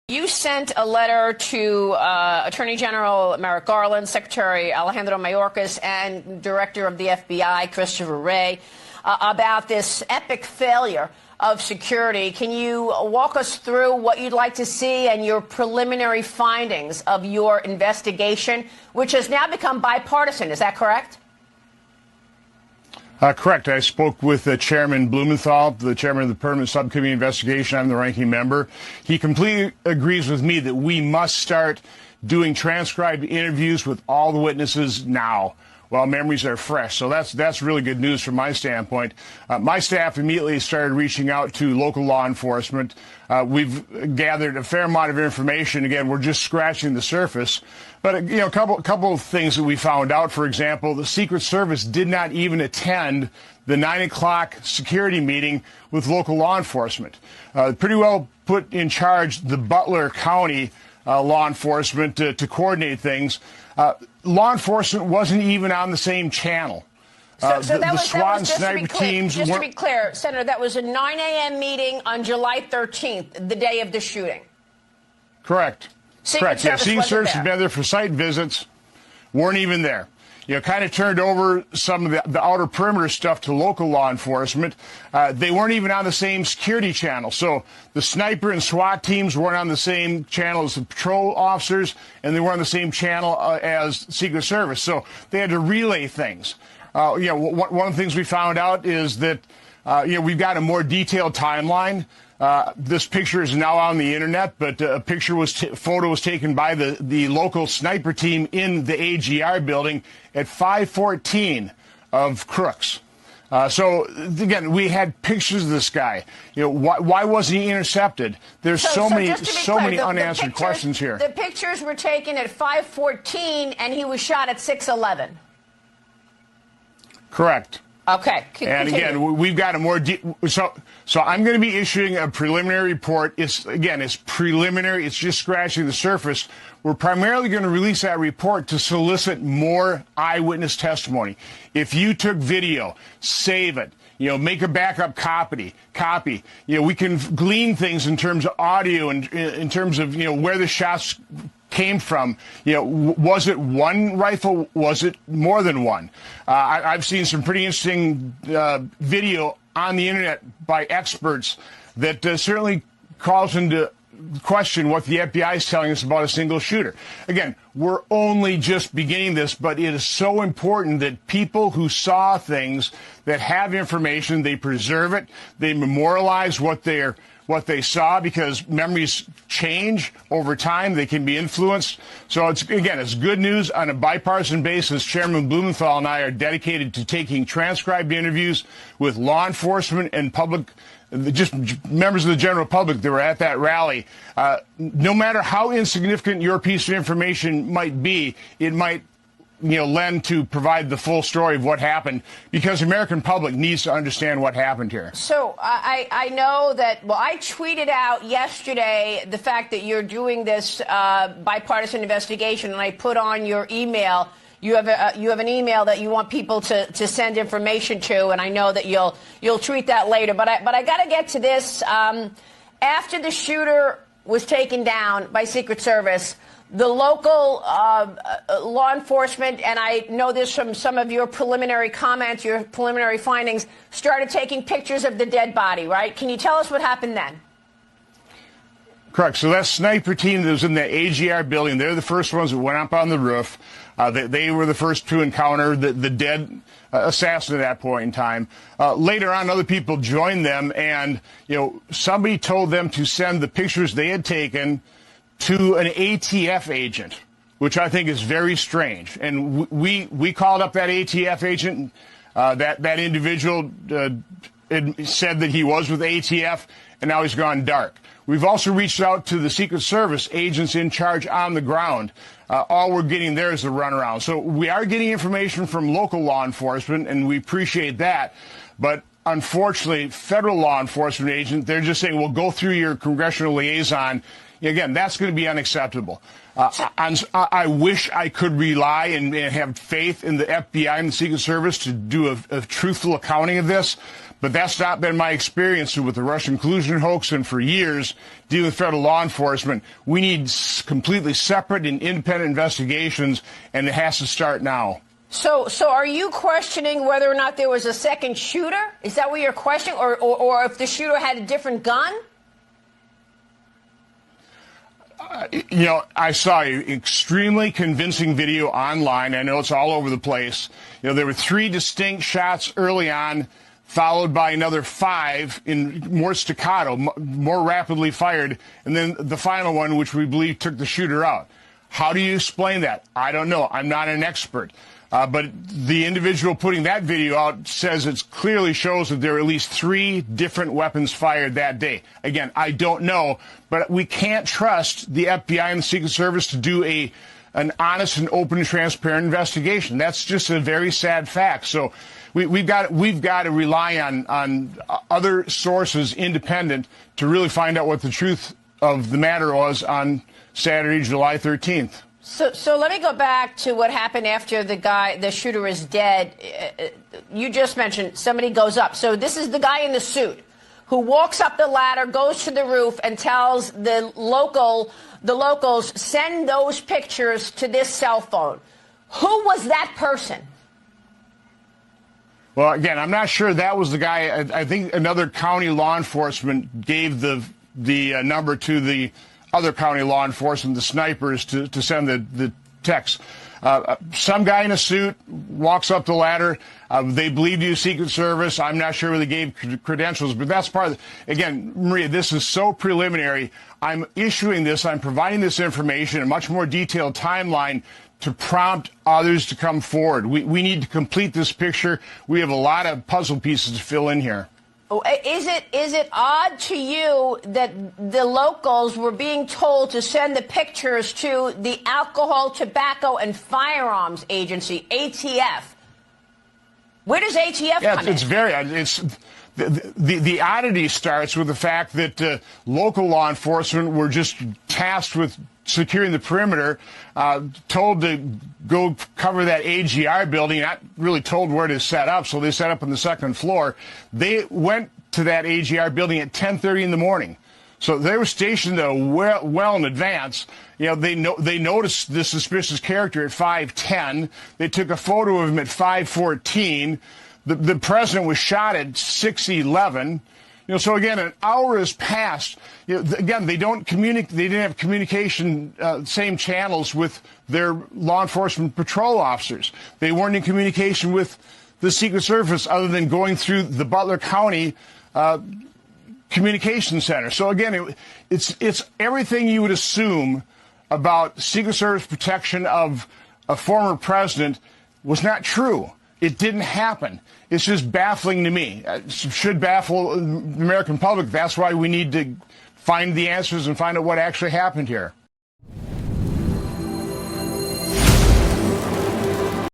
You sent a letter to Attorney General Merrick Garland, Secretary Alejandro Mayorkas, and Director of the FBI, Christopher Wray, about this epic failure of security. Can you walk us through what you'd like to see and your preliminary findings of your investigation, which has now become bipartisan? Is that correct? Correct. I spoke with Chairman Blumenthal, the chairman of the Permanent Subcommittee Investigation. I'm the ranking member. He completely agrees with me that we must start doing transcribed interviews with all the witnesses now, while memories are fresh. So that's really good news from my standpoint. My staff immediately started reaching out to local law enforcement. We've gathered a fair amount of information. Again, we're just scratching the surface. But, a couple of things that we found out. For example, the Secret Service did not even attend the 9 o'clock security meeting with local law enforcement. Pretty well put in charge the Butler County law enforcement to coordinate things. Law enforcement wasn't even on the same channel. The SWAT and sniper teams. Just to be clear, Senator, that was a 9 a.m. meeting on July 13th, the day of the shooting. Correct. Correct. Yeah, Secret Service had been there for site visits, weren't even there. Kind of turned over some of the outer perimeter stuff to local law enforcement. They weren't even on the same security channel. So the sniper and SWAT teams weren't on the same channel as the patrol officers, and they weren't on the same channel as Secret Service. So they had to relay things. One of the things we found out is that, we've got a more detailed timeline. This picture is now on the internet, but a photo was taken by the local sniper team in the AGR building at 5:14 of Crooks. So again, we had pictures of this guy. Why wasn't he intercepted? There's so many unanswered questions here. The pictures were taken at 5:14, and he was shot at 6:11. Correct. Okay. And again, we've got a more so I'm going to be issuing a preliminary report. It's preliminary. It's just scratching the surface. We're primarily going to release that report to solicit more eyewitness testimony. If you took video, save it. Make a backup copy. We can glean things in terms of audio and in terms of where the shots came from. Was it one rifle? Was it more than one? I've seen some pretty interesting video on the internet by experts that certainly calls into question what the FBI is telling us about a single shooter. Again, we're only just beginning this, but it is so important that people who saw things, that have information, they preserve it, they memorialize what they saw, because memories change over time. They can be influenced. So it's good news on a bipartisan basis. Chairman Blumenthal and I are dedicated to taking transcribed interviews with law enforcement and public, just members of the general public that were at that rally. No matter how insignificant your piece of information might be, it might lend to provide the full story of what happened, because the American public needs to understand what happened here. So I know that, I tweeted out yesterday the fact that you're doing this bipartisan investigation, and I put on your email. You have an email that you want people to send information to, and I know that you'll tweet that later. But I got to get to this. After the shooter was taken down by Secret Service, the local law enforcement, and I know this from some of your preliminary comments, your preliminary findings, started taking pictures of the dead body, right? Can you tell us what happened then? Correct. So that sniper team that was in the AGR building, they're the first ones that went up on the roof. They were the first to encounter the dead assassin at that point in time. Later on, other people joined them, and somebody told them to send the pictures they had taken to an ATF agent, which I think is very strange. And we called up that ATF agent. That individual said that he was with ATF, and now he's gone dark. We've also reached out to the Secret Service agents in charge on the ground. All we're getting there is a runaround. So we are getting information from local law enforcement, and we appreciate that. But unfortunately, federal law enforcement agents, they're just saying, well, go through your congressional liaison. Again, that's going to be unacceptable. I wish I could rely and have faith in the FBI and the Secret Service to do a truthful accounting of this, But that's not been my experience with the Russian collusion hoax, and for years dealing with federal law enforcement. We need completely separate and independent investigations, and it has to start now. So are you questioning whether or not there was a second shooter? Is that what you're questioning? Or if the shooter had a different gun? I saw an extremely convincing video online. I know it's all over the place. There were 3 distinct shots early on, followed by another 5 in more staccato, more rapidly fired, and then the final one, which we believe took the shooter out. How do you explain that? I don't know. I'm not an expert. But the individual putting that video out says it clearly shows that there are at least 3 different weapons fired that day. Again, I don't know, but we can't trust the FBI and the Secret Service to do an honest and open and transparent investigation. That's just a very sad fact. So we've got to rely on other sources, independent, to really find out what the truth of the matter was on Saturday, July 13th. So let me go back to what happened after the shooter is dead. You just mentioned somebody goes up. So this is the guy in the suit who walks up the ladder, goes to the roof, and tells the locals, send those pictures to this cell phone. Who was that person? Well, again, I'm not sure that was the guy. I think another county law enforcement gave the number to the other county law enforcement, the snipers, to send the text. Some guy in a suit walks up the ladder. They believe you Secret Service. I'm not sure whether they gave credentials, but that's part of it. Again, Maria, this is so preliminary. I'm issuing this. I'm providing this information, a much more detailed timeline to prompt others to come forward. We need to complete this picture. We have a lot of puzzle pieces to fill in here. Is it odd to you that the locals were being told to send the pictures to the Alcohol, Tobacco, and Firearms Agency, ATF? Where does ATF come in? It's very odd. The oddity starts with the fact that local law enforcement were just tasked with securing the perimeter, told to go cover that AGR building, not really told where to set up, so they set up on the 2nd floor. They went to that AGR building at 10:30 in the morning. So they were stationed there well in advance. They noticed this suspicious character at 5:10. They took a photo of him at 5:14. The president was shot at 6:11. So again, an hour has passed. Again, they don't communicate. They didn't have communication, same channels with their law enforcement patrol officers. They weren't in communication with the Secret Service other than going through the Butler County Communication Center. So again, it's everything you would assume about Secret Service protection of a former president was not true. It didn't happen. It's just baffling to me. It should baffle the American public. That's why we need to find the answers and find out what actually happened here.